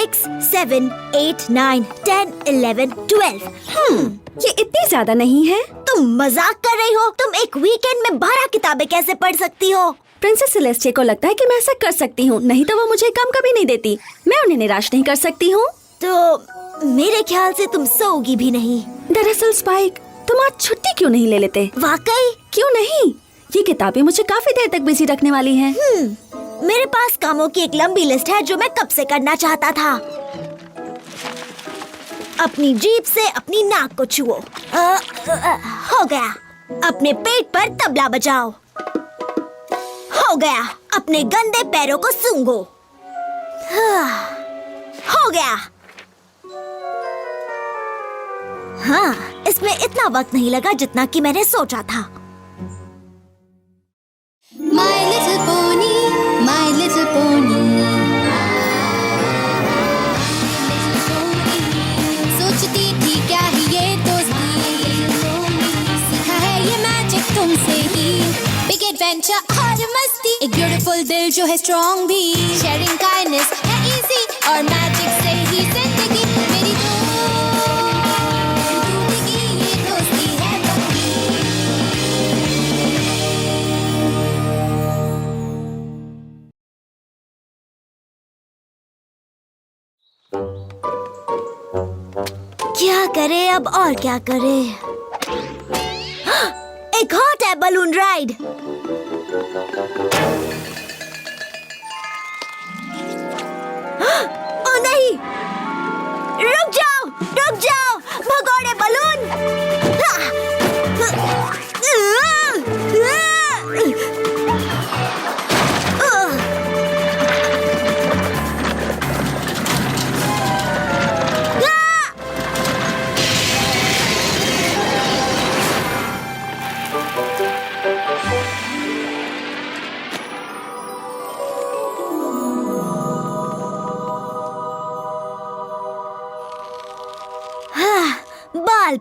6, 7, 8, 9, 10, 11, 12। ये इतनी ज्यादा नहीं है। तुम मजाक कर रही हो? तुम एक वीकेंड में 12 किताबें कैसे पढ़ सकती हो? प्रिंसेस सेलेस्टिया को लगता है कि मैं ऐसा कर सकती हूँ, नहीं तो वो मुझे काम कभी नहीं देती। मैं उन्हें निराश नहीं कर सकती हूँ। तो मेरे ख्याल से तुम सोओगी भी नहीं। दरअसल स्पाइक, तुम आज छुट्टी क्यों नहीं ले लेते? वाकई? क्यों नहीं? ये किताबें मुझे काफी देर तक बिजी रखने वाली हैं। मेरे पास कामों की एक लंबी लिस्ट है जो मैं कब से करना चाहता था। अपनी जीभ से अपनी नाक को छुओ। हो गया। अपने पेट पर तबला बजाओ। हो गया। अपने गंदे पैरों को सूंघो। हो गया। हाँ, इसमें इतना वक्त नहीं लगा जितना कि मैंने सोचा था। My little pony, my little pony. सोचती थी क्या ही ये दोस्ती, सीखा है ये मैजिक तुमसे ही। Big adventure और मस्ती, एक beautiful दिल जो है strong भी। Sharing kindness है easy और magic से ही जिंदगी मेरी जिंदगी ये दोस्ती है पक्की। क्या करे अब और क्या करे? एक हॉट एयर बलून राइड। ओ नहीं, रुक जाओ भगोड़े बलून।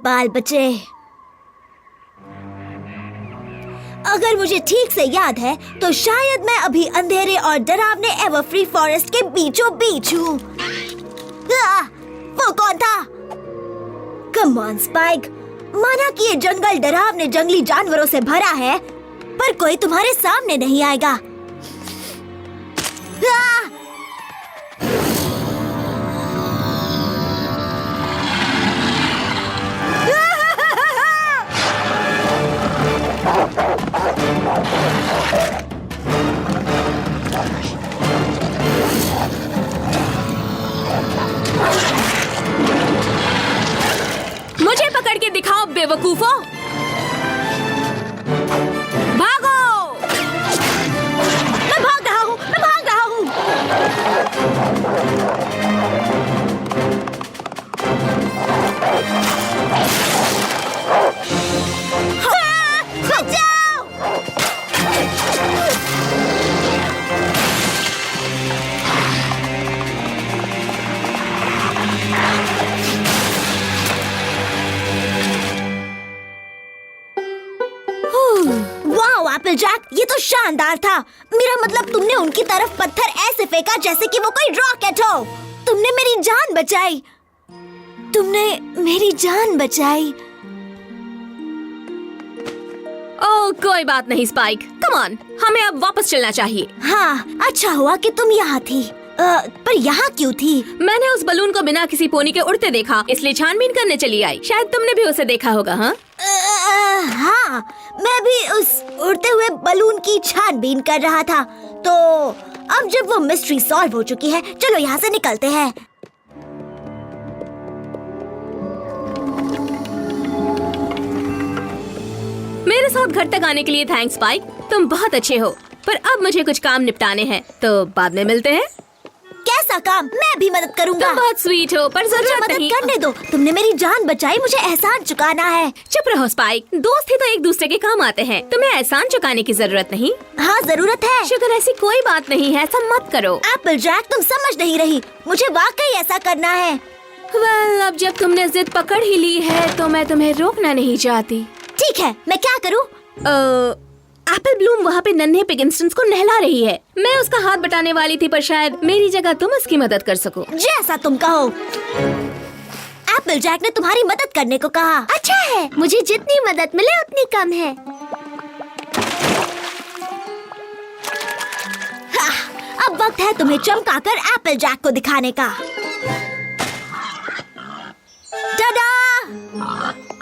बाल बचे। अगर मुझे ठीक से याद है तो शायद मैं अभी अंधेरे और डरावने एवरफ्री फॉरेस्ट के बीचों बीच हूँ। वो कौन था? कम ऑन स्पाइक, माना कि ये जंगल डरावने जंगली जानवरों से भरा है, पर कोई तुम्हारे सामने नहीं आएगा। मुझे पकड़ के दिखाओ बेवकूफों। भागो! मैं भाग रहा हूँ। बचाओ! वाह एप्पल जैक, ये तो शानदार था। मेरा मतलब तुमने उनकी तरफ पत्थर ऐसे फेंका जैसे कि वो कोई रॉकेट हो। तुमने मेरी जान बचाई। ओह, कोई बात नहीं स्पाइक, कम ऑन, हमें अब वापस चलना चाहिए। हाँ, अच्छा हुआ कि तुम यहाँ थी। पर यहाँ क्यों थी? मैंने उस बलून को बिना किसी पोनी के उड़ते देखा, इसलिए छानबीन करने चली आई। शायद तुमने भी उसे देखा होगा। हाँ, हाँ, मैं भी उस उड़ते हुए बलून की छानबीन कर रहा था। तो अब जब वो मिस्ट्री सॉल्व हो चुकी है, चलो यहाँ से निकलते हैं। मेरे साथ घर तक आने के लिए थैंक्स स्पाइक, तुम बहुत अच्छे हो। पर अब मुझे कुछ काम निपटाने हैं, तो बाद में मिलते हैं। कैसा काम? मैं भी मदद करूँगा। तुम बहुत स्वीट हो, पर मुझे जरूरत मदद नहीं। करने दो। तुमने मेरी जान बचाई, मुझे एहसान चुकाना है। चुप रहो स्पाइक, दोस्त ही तो एक दूसरे के काम आते हैं। तुम्हें एहसान चुकाने की जरूरत नहीं। हाँ, जरूरत है। शुगर, ऐसी कोई बात नहीं है, ऐसा मत करो। एप्पल जैक, तुम समझ नहीं रही। मुझे वाकई ऐसा करना है। वेल, अब जब तुमने जिद पकड़ ही ली है तो मैं तुम्हें रोकना नहीं चाहती। ठीक है, मैं क्या करूँ? एप्पल ब्लूम वहाँ पे नन्हे पिगिंस्टन्स को नहला रही है। मैं उसका हाथ बटाने वाली थी, पर शायद मेरी जगह तुम उसकी मदद कर सको। जैसा तुम कहो। एप्पल जैक ने तुम्हारी मदद करने को कहा। अच्छा है, मुझे जितनी मदद मिले उतनी कम है। अब वक्त है तुम्हें चमकाकर एप्पल जैक को दिखाने का। टाडा!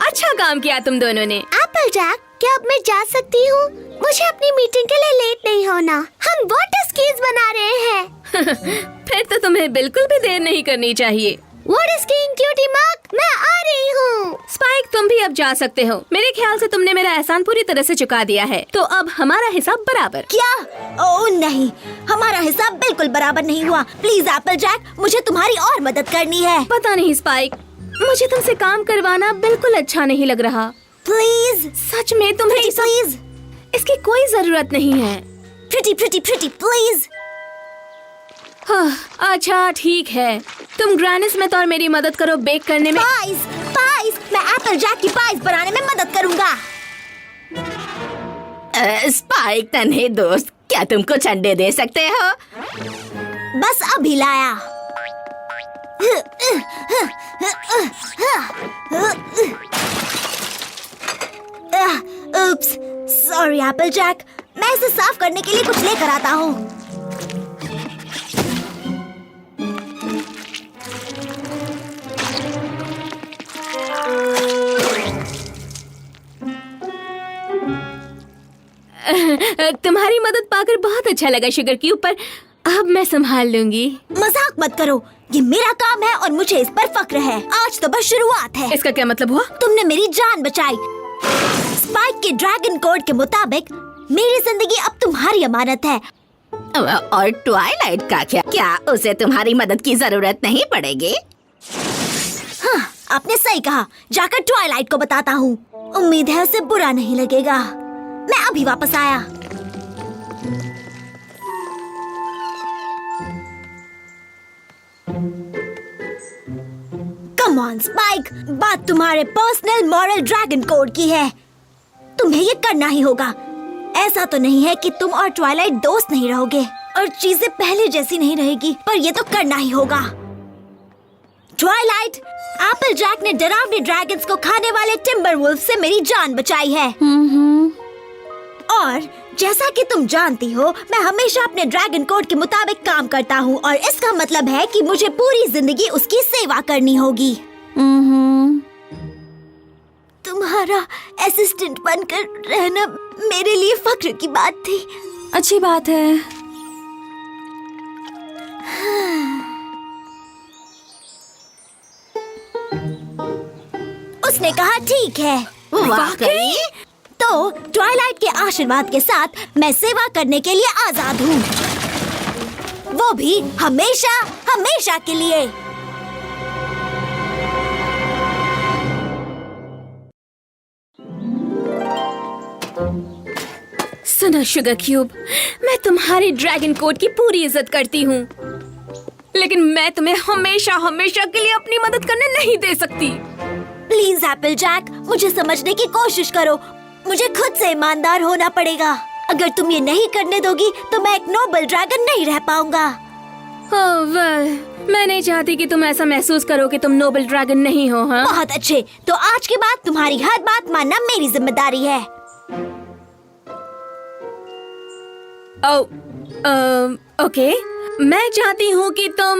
अच्छा काम किया तुम दोनों ने। एप्पल जैक, क्या अब मैं जा सकती हूँ? मुझे अपनी मीटिंग के लिए लेट नहीं होना। हम वाटर स्कीज बना रहे हैं। फिर तो तुम्हें बिल्कुल भी देर नहीं करनी चाहिए। वाटर स्कीइंग क्यूटी मक, मैं आ रही हूँ। स्पाइक, तुम भी अब जा सकते हो। मेरे ख्याल से तुमने मेरा एहसान पूरी तरह से चुका दिया है, तो अब हमारा हिसाब बराबर। क्या? ओह नहीं, हमारा हिसाब बिल्कुल बराबर नहीं हुआ। प्लीज एप्पल जैक, मुझे तुम्हारी और मदद करनी है। पता नहीं स्पाइक, मुझे तुमसे काम करवाना बिल्कुल अच्छा नहीं लग रहा। प्लीज सच में तुम्हें प्लीज, इसकी कोई जरूरत नहीं है। Pretty pretty pretty please. अच्छा ठीक है, तुम ग्रैनी स्मिथ और मेरी मदद करो बेक करने में। पाइस, पाइस, मैं एप्पल जैक की पाइस बनाने में मदद करूंगा। स्पाइक तन्हे दोस्त, क्या तुम कुछ अंडे दे सकते हो? बस अभी लाया। उप्स, सॉरी एप्पल जैक, मैं इसे साफ करने के लिए कुछ लेकर आता हूँ। तुम्हारी मदद पाकर बहुत अच्छा लगा शुगर क्यूब, पर अब मैं संभाल लूंगी। मजाक मत करो, ये मेरा काम है और मुझे इस पर फक्र है। आज तो बस शुरुआत है। इसका क्या मतलब हुआ? तुमने मेरी जान बचाई। स्पाइक के ड्रैगन कोड के मुताबिक मेरी जिंदगी अब तुम्हारी अमानत है। और ट्वाइलाइट का क्या उसे तुम्हारी मदद की जरूरत नहीं पड़ेगी? हाँ, आपने सही कहा। जाकर ट्वाइलाइट को बताता हूँ। उम्मीद है उसे बुरा नहीं लगेगा। मैं अभी वापस आया। कम ऑन स्पाइक, बात तुम्हारे पर्सनल मॉरल ड्रैगन कोड की है। तुम्हें ये करना ही होगा। ऐसा तो नहीं है कि तुम और ट्वाइलाइट दोस्त नहीं रहोगे और चीजें पहले जैसी नहीं रहेगी, पर ये तो करना ही होगा। ट्वाइलाइट, एप्पल जैक ने डरावने ड्रैगन्स को खाने वाले टिम्बरवुल्फ से मेरी जान बचाई है। और जैसा कि तुम जानती हो, मैं हमेशा अपने ड्रैगन कोड के मुताबिक काम करता हूँ और इसका मतलब है कि मुझे पूरी जिंदगी उसकी सेवा करनी होगी। तुम्हारा असिस्टेंट बनकर रहना मेरे लिए फख्र की बात थी। अच्छी बात है। उसने कहा ठीक है। वाकई? तो ट्वाइलाइट के आशीर्वाद के साथ मैं सेवा करने के लिए आजाद हूँ, वो भी हमेशा हमेशा के लिए। सुनो शुगर क्यूब, मैं तुम्हारी ड्रैगन कोड की पूरी इज्जत करती हूँ, लेकिन मैं तुम्हें हमेशा हमेशा के लिए अपनी मदद करने नहीं दे सकती। प्लीज एप्पल जैक, मुझे समझने की कोशिश करो। मुझे खुद से ईमानदार होना पड़ेगा। अगर तुम ये नहीं करने दोगी तो मैं एक नोबल ड्रैगन नहीं रह पाऊंगा। ओह वेल, मैं नहीं चाहती कि तुम ऐसा महसूस करो कि तुम नोबल ड्रैगन नहीं हो। हाँ, बहुत अच्छे। तो आज के बाद तुम्हारी हर बात मानना मेरी जिम्मेदारी है। ओके, मैं चाहती हूँ कि तुम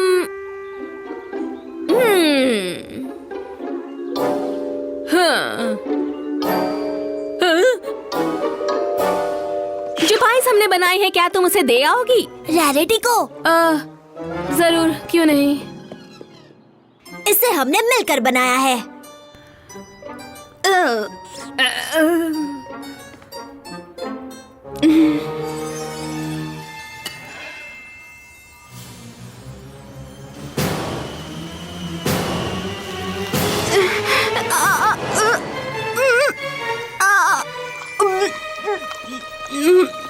जो पाइस हमने बनाई है, क्या तुम उसे दे आओगी? रैरिटी को जरूर, क्यों नहीं। इसे हमने मिलकर बनाया है।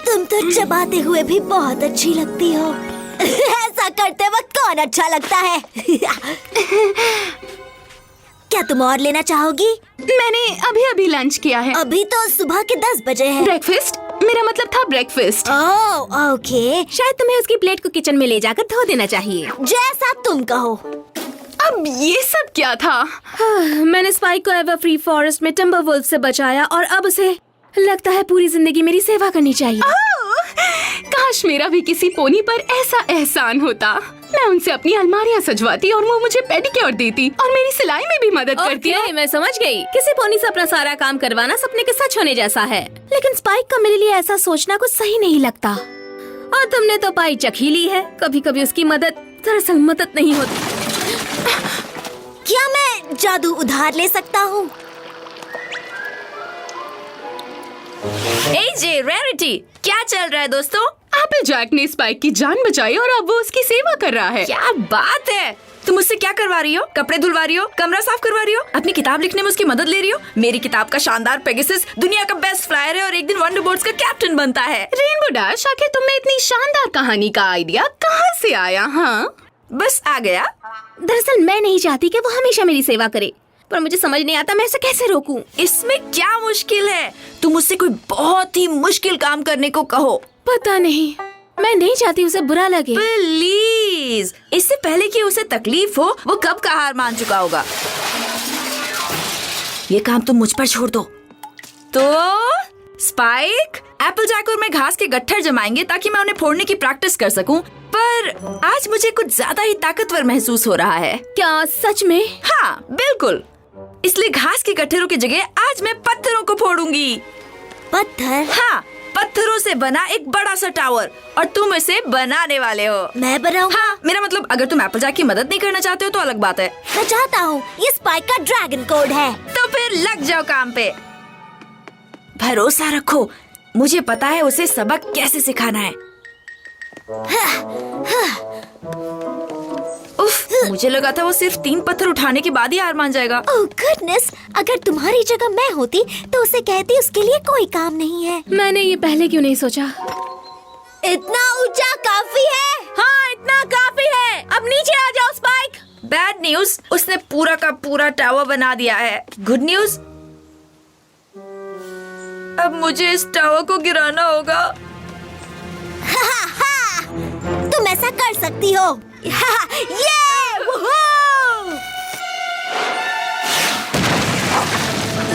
तुम तो चबाते हुए भी बहुत अच्छी लगती हो। ऐसा करते वक्त कौन अच्छा लगता है? क्या तुम और लेना चाहोगी? मैंने अभी अभी लंच किया है। अभी तो सुबह के 10 बजे हैं। ब्रेकफास्ट मेरा मतलब था ब्रेकफास्ट। ओह ओके, शायद तुम्हें उसकी प्लेट को किचन में ले जाकर धो देना चाहिए। जैसा तुम कहो। अब ये सब क्या था? मैंने स्पाइक को एवर फ्री फॉरेस्ट में टिम्बरवुल्फ से बचाया और अब उसे लगता है पूरी जिंदगी मेरी सेवा करनी चाहिए। काश मेरा भी किसी पोनी पर ऐसा एहसान होता। मैं उनसे अपनी अलमारियां सजवाती और वो मुझे पेडिक्योर देती और मेरी सिलाई में भी मदद करती। मैं समझ गई। किसी पोनी से अपना सारा काम करवाना सपने के सच होने जैसा है, लेकिन स्पाइक का मेरे लिए ऐसा सोचना कुछ सही नहीं लगता। और तुमने तो पाई चखी ली है। कभी कभी उसकी मदद दरअसल मदद नहीं होती। क्या मैं जादू उधार ले सकता हूँ? एजे रेरिटी, क्या चल रहा है दोस्तों? एप्पल जैक ने स्पाइक की जान बचाई और अब वो उसकी सेवा कर रहा है। क्या बात है! तुम मुझसे क्या करवा रही हो? कपड़े धुलवा रही हो? कमरा साफ करवा रही हो? अपनी किताब लिखने में उसकी मदद ले रही हो? मेरी किताब का शानदार पेगासस दुनिया का बेस्ट फ्लायर है और एक दिन वंडरबोर्ड्स का कैप्टन बनता है। रेनबो डैश, आखिर तुम्हें इतनी शानदार कहानी का आइडिया कहाँ से आया? हाँ, बस आ गया। दरअसल मैं नहीं चाहती कि वो हमेशा मेरी सेवा करे, पर मुझे समझ नहीं आता मैं इसे कैसे रोकूं। इसमें क्या मुश्किल है? तुम मुझसे कोई बहुत ही मुश्किल काम करने को कहो। पता नहीं, मैं नहीं चाहती उसे बुरा लगे। प्लीज, इससे पहले कि उसे तकलीफ हो, वो कब का हार मान चुका होगा। ये काम तुम मुझ पर छोड़ दो। तो स्पाइक, एप्पल जैक और मैं घास के गट्ठर जमाएंगे ताकि मैं उन्हें फोड़ने की प्रैक्टिस कर सकूं। पर आज मुझे कुछ ज्यादा ही ताकतवर महसूस हो रहा है। क्या सच में? हाँ, बिल्कुल। इसलिए घास के गट्ठरों की जगह आज मैं पत्थरों को फोड़ूंगी। पत्थर? हाँ, पत्थरों से बना एक बड़ा सा टावर, और तुम इसे बनाने वाले हो। मैं बनाऊं? हाँ, मेरा मतलब अगर तुम एप्पल जैक की मदद नहीं करना चाहते हो तो अलग बात है। मैं चाहता हूँ। ये स्पाइक का ड्रैगन कोड है। तो फिर लग जाओ काम पे। भरोसा रखो, मुझे पता है उसे सबक कैसे सिखाना है। उफ, मुझे लगा था वो सिर्फ 3 पत्थर उठाने के बाद ही हार मान जाएगा। ओह गुडनेस, अगर तुम्हारी जगह मैं होती तो उसे कहती उसके लिए कोई काम नहीं है। मैंने ये पहले क्यों नहीं सोचा? इतना ऊंचा काफी है। हाँ, इतना काफी है। अब नीचे आ जाओ स्पाइक। बैड न्यूज, उसने पूरा का पूरा टावर बना दिया है। गुड न्यूज, अब मुझे इस टावर को गिराना होगा। तुम ऐसा कर सकती हो।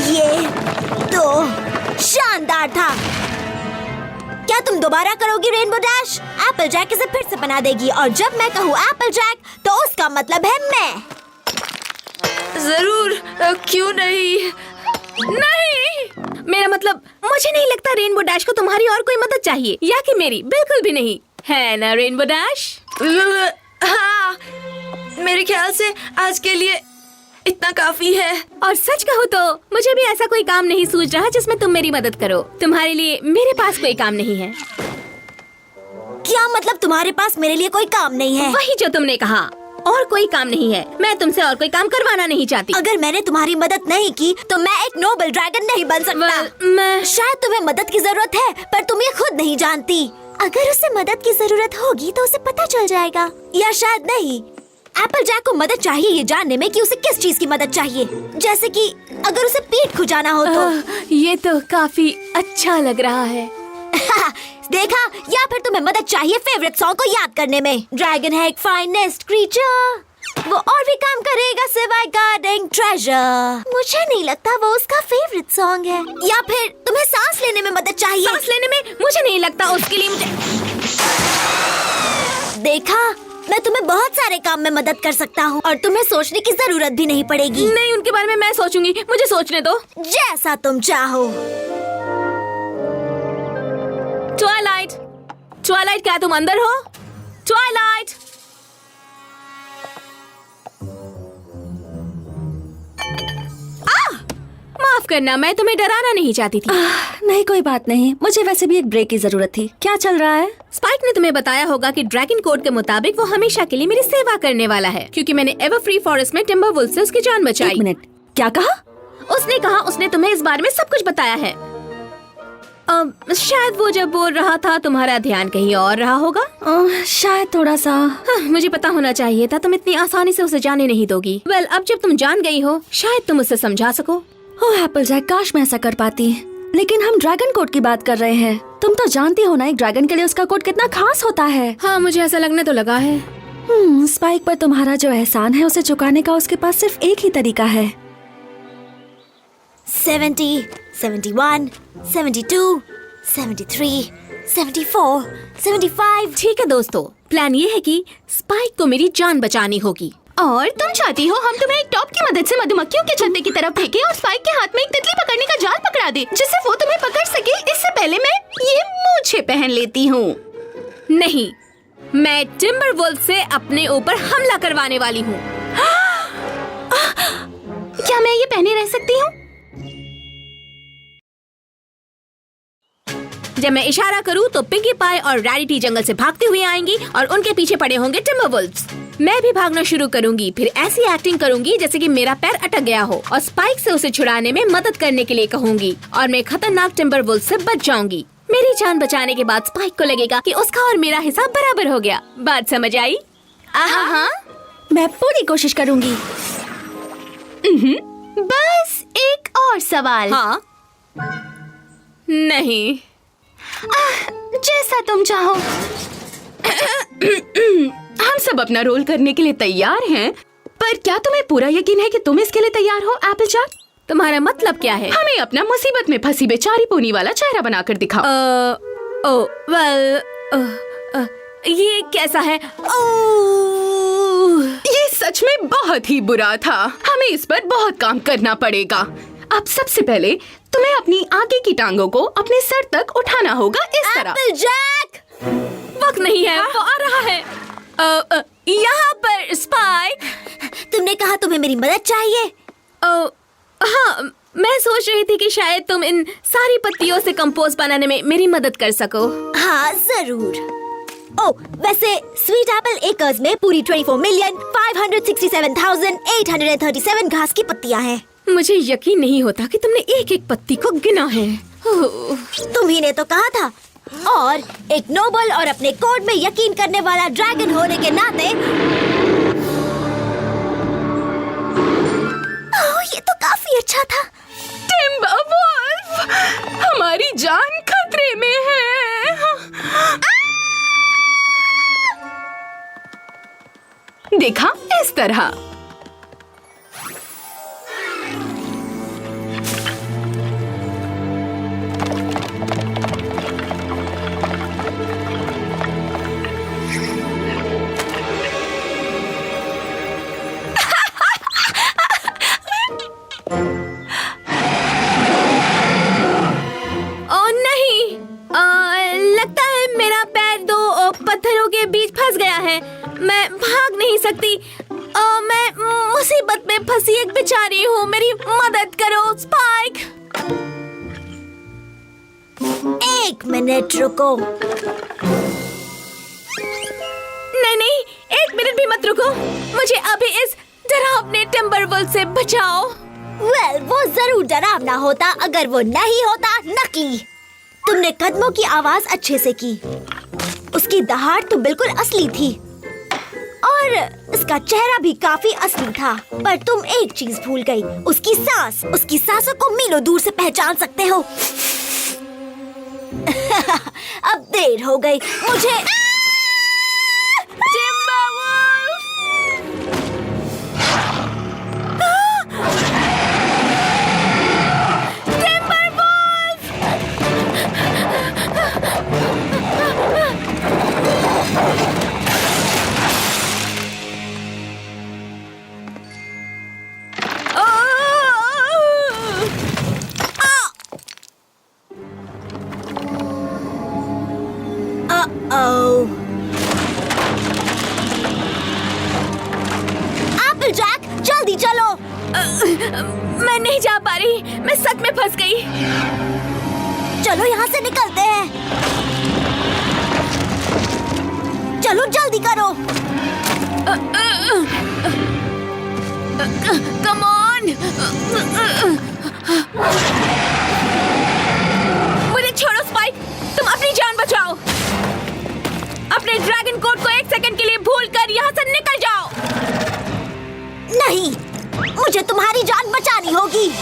ये तो शानदार था। क्या तुम दोबारा करोगी रेनबो डैश? एप्पल जैक इसे फिर से बना देगी और जब मैं कहूँ एप्पल जैक तो उसका मतलब है मैं। जरूर, क्यों नहीं? नहीं, मेरा मतलब मुझे नहीं लगता रेनबो डैश को तुम्हारी और कोई मदद चाहिए, या कि मेरी। बिल्कुल भी नहीं, है ना रेनबो डैश? हाँ, मेरे ख्याल से आज के लिए इतना काफी है। और सच कहूँ तो मुझे भी ऐसा कोई काम नहीं सूझ रहा जिसमें तुम मेरी मदद करो। तुम्हारे लिए मेरे पास कोई काम नहीं है। क्या मतलब तुम्हारे पास मेरे लिए कोई काम नहीं है? वही जो तुमने कहा, और कोई काम नहीं है। मैं तुमसे और कोई काम करवाना नहीं चाहती। अगर मैंने तुम्हारी मदद नहीं की तो मैं एक नोबल ड्रैगन नहीं बन सकता। मैं शायद तुम्हें मदद की जरूरत है, पर तुम ये खुद नहीं जानती। अगर उसे मदद की जरूरत होगी तो उसे पता चल जाएगा, या शायद नहीं। एप्पल जैक को मदद चाहिए ये जानने में कि उसे किस चीज की मदद चाहिए। जैसे कि अगर उसे पीठ खुजाना हो तो। ये तो काफी अच्छा लग रहा है। देखा? या फिर तुम्हें मदद चाहिए फेवरेट सॉन्ग को याद करने में। ड्रैगन है एक फाइनेस्ट क्रीचर, वो और भी काम करेगा सिवाय गार्डिंग ट्रेजर। मुझे नहीं लगता वो उसका फेवरेट सॉन्ग है। या फिर तुम्हें सांस लेने में मदद चाहिए। सांस लेने में मुझे नहीं लगता उसके लिए मुझे। देखा, मैं तुम्हें बहुत सारे काम में मदद कर सकता हूँ और तुम्हें सोचने की जरूरत भी नहीं पड़ेगी। नहीं, उनके बारे में मैं सोचूंगी, मुझे सोचने दो। जैसा तुम चाहो। ट्वाइलाइट, ट्वाइलाइट, क्या तुम अंदर हो? ट्वाइलाइट, माफ करना, मैं तुम्हें डराना नहीं चाहती थी। नहीं, कोई बात नहीं। मुझे वैसे भी एक ब्रेक की जरूरत थी। क्या चल रहा है? स्पाइक ने तुम्हें बताया होगा कि ड्रैगन कोड के मुताबिक वो हमेशा के लिए मेरी सेवा करने वाला है, क्योंकि मैंने एवर फ्री फॉरेस्ट में टिम्बरवुल्फ से उसकी जान बचाई। एक मिनट, क्या कहा? उसने कहा उसने तुम्हें इस बारे में सब कुछ बताया है। शायद वो जब बोल रहा था तुम्हारा ध्यान कहीं और रहा होगा। शायद थोड़ा सा। मुझे पता होना चाहिए था, तुम इतनी आसानी से उसे जाने नहीं दोगी। वेल, अब जब तुम जान गई हो शायद तुम उसे समझा सको। ओह एप्पल जैक, काश मैं ऐसा कर पाती। लेकिन हम ड्रैगन कोड की बात कर रहे हैं। तुम तो जानती हो ना एक ड्रैगन के लिए उसका कोड कितना खास होता है। हाँ, मुझे ऐसा लगने तो लगा है। स्पाइक पर तुम्हारा जो एहसान है उसे चुकाने का उसके पास सिर्फ एक ही तरीका है। 70, 71, 72, 73, 74, 75। ठीक है दोस्तों, प्लान ये है कि स्पाइक को मेरी जान बचानी होगी। और तुम चाहती हो हम तुम्हें एक टॉप की मदद से मधुमक्खियों के छत्ते की तरफ फेंके और स्पाइक के हाथ में एक तितली पकड़ने का जाल पकड़ा दे, जिससे वो तुम्हें पकड़ सके। इससे पहले मैं ये मूछें पहन लेती हूँ। नहीं, मैं टिम्बरवुल्फ से अपने ऊपर हमला करवाने वाली हूँ। क्या मैं ये पहने रह सकती हूँ? जब मैं इशारा करूँ तो पिगी पाई और रैरिटी जंगल से भागते हुए आएंगी और उनके पीछे पड़े होंगे टिम्बरवुल्फ्स। मैं भी भागना शुरू करूंगी, फिर ऐसी एक्टिंग करूंगी जैसे कि मेरा पैर अटक गया हो और स्पाइक से उसे छुड़ाने में मदद करने के लिए कहूंगी और मैं खतरनाक टिम्बरवुल्फ से बच जाऊंगी। मेरी जान बचाने के बाद स्पाइक को लगेगा कि उसका और मेरा हिसाब बराबर हो गया। बात समझ आई? हाँ, मैं पूरी कोशिश करूंगी। बस एक और सवाल। हाँ? नहीं। जैसा तुम चाहो। हम सब अपना रोल करने के लिए तैयार हैं, पर क्या तुम्हें पूरा यकीन है कि तुम इसके लिए तैयार हो, एप्पलजैक? तुम्हारा मतलब क्या है? हमें अपना मुसीबत में फंसी बेचारी पोनी वाला चेहरा बनाकर दिखाओ। ये कैसा है? ये सच में बहुत ही बुरा था। हमें इस पर बहुत काम करना पड़ेगा। अब सबसे पहले तुम्हें अपनी आगे की टांगों को अपने सर तक उठाना होगा, इस तरह। एप्पलजैक! वक्त नहीं है, वो आ रहा है। यहाँ पर स्पाइक। तुमने कहा तुम्हें मेरी मदद चाहिए। हाँ, मैं सोच रही थी कि शायद तुम इन सारी पत्तियों से कंपोस्ट बनाने में मेरी मदद कर सको। हाँ जरूर। वैसे स्वीट एप्पल एकर्स में पूरी 24,567,837 घास की पत्तियां हैं। मुझे यकीन नहीं होता कि तुमने एक एक पत्ती को गिना है। तुम्ही ने तो कहा था। और एक नोबल और अपने कोड में यकीन करने वाला ड्रैगन होने के नाते ये तो काफी अच्छा था। टिम्बरवुल्फ, हमारी जान खतरे में है। देखा, इस तरह। लगता है मेरा पैर दो पत्थरों के बीच फंस गया है। मैं भाग नहीं सकती। मैं मुसीबत में फंसी एक बेचारी हूँ। मेरी मदद करो स्पाइक। 1 मिनट रुको। नहीं, 1 मिनट भी मत रुको। मुझे अभी इस डरावने टिम्बरवुल्फ से बचाओ। वो जरूर डरावना होता अगर वो नहीं होता नकली। तुमने कदमों की आवाज अच्छे से की। उसकी दहाड़ तो बिल्कुल असली थी और इसका चेहरा भी काफी असली था। पर तुम एक चीज भूल गई, उसकी सांस। उसकी सांसों को मीलों दूर से पहचान सकते हो। अब देर हो गई। मुझे एप्पलजैक, जल्दी चलो। मैं नहीं जा पा रही। मैं सच में फंस गई। चलो यहाँ से निकलते हैं। चलो जल्दी करो। Come on. मुझे छोड़ो स्पाइक। तुम अपनी जान बचाओ। अपने ड्रैगन कोट को 1 सेकंड के लिए भूलकर यहाँ से निकल जाओ। नहीं, मुझे तुम्हारी जान बचानी होगी।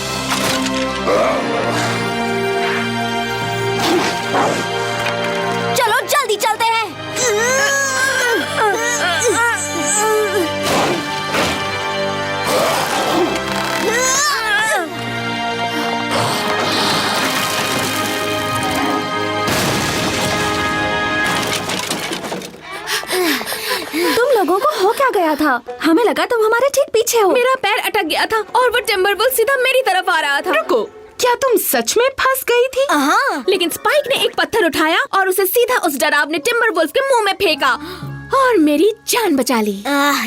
तुम लोगों को हो क्या गया था? हमें लगा तुम हमारे ठीक पीछे हो। मेरा पैर अटक गया था और वो टिम्बरवुल्फ सीधा मेरी तरफ आ रहा था। रुको, क्या तुम सच में फंस गई थी? हाँ, लेकिन स्पाइक ने एक पत्थर उठाया और उसे सीधा उस डरावने टिम्बरवुल्फ के मुंह में फेंका और मेरी जान बचा ली।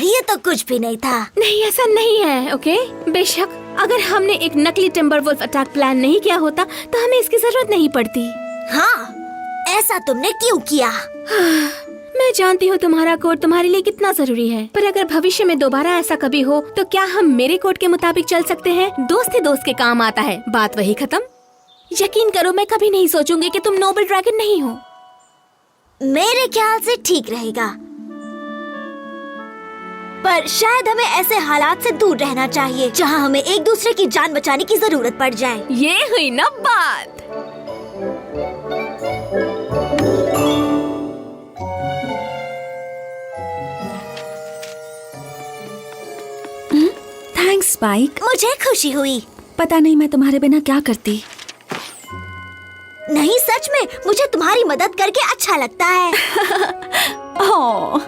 ये तो कुछ भी नहीं था। नहीं, ऐसा नहीं है। ओके, बेशक अगर हमने एक नकली टिम्बरवुल्फ अटैक प्लान नहीं किया होता तो हमें इसकी जरूरत नहीं पड़ती। हाँ, ऐसा तुमने क्यों किया? मैं जानती हूँ तुम्हारा कोड तुम्हारे लिए कितना जरूरी है, पर अगर भविष्य में दोबारा ऐसा कभी हो तो क्या हम मेरे कोड के मुताबिक चल सकते हैं? दोस्त ही दोस्त के काम आता है, बात वही खत्म। यकीन करो, मैं कभी नहीं सोचूंगी कि तुम नोबल ड्रैगन नहीं हो। मेरे ख्याल से ठीक रहेगा, पर शायद हमें ऐसे हालात से दूर रहना चाहिए जहाँ हमें एक दूसरे की जान बचाने की जरूरत पड़ जाए। ये हुई ना बात। Thanks spike. मुझे खुशी हुई। पता नहीं मैं तुम्हारे बिना क्या करती। नहीं, सच में मुझे तुम्हारी मदद करके अच्छा लगता है। ओह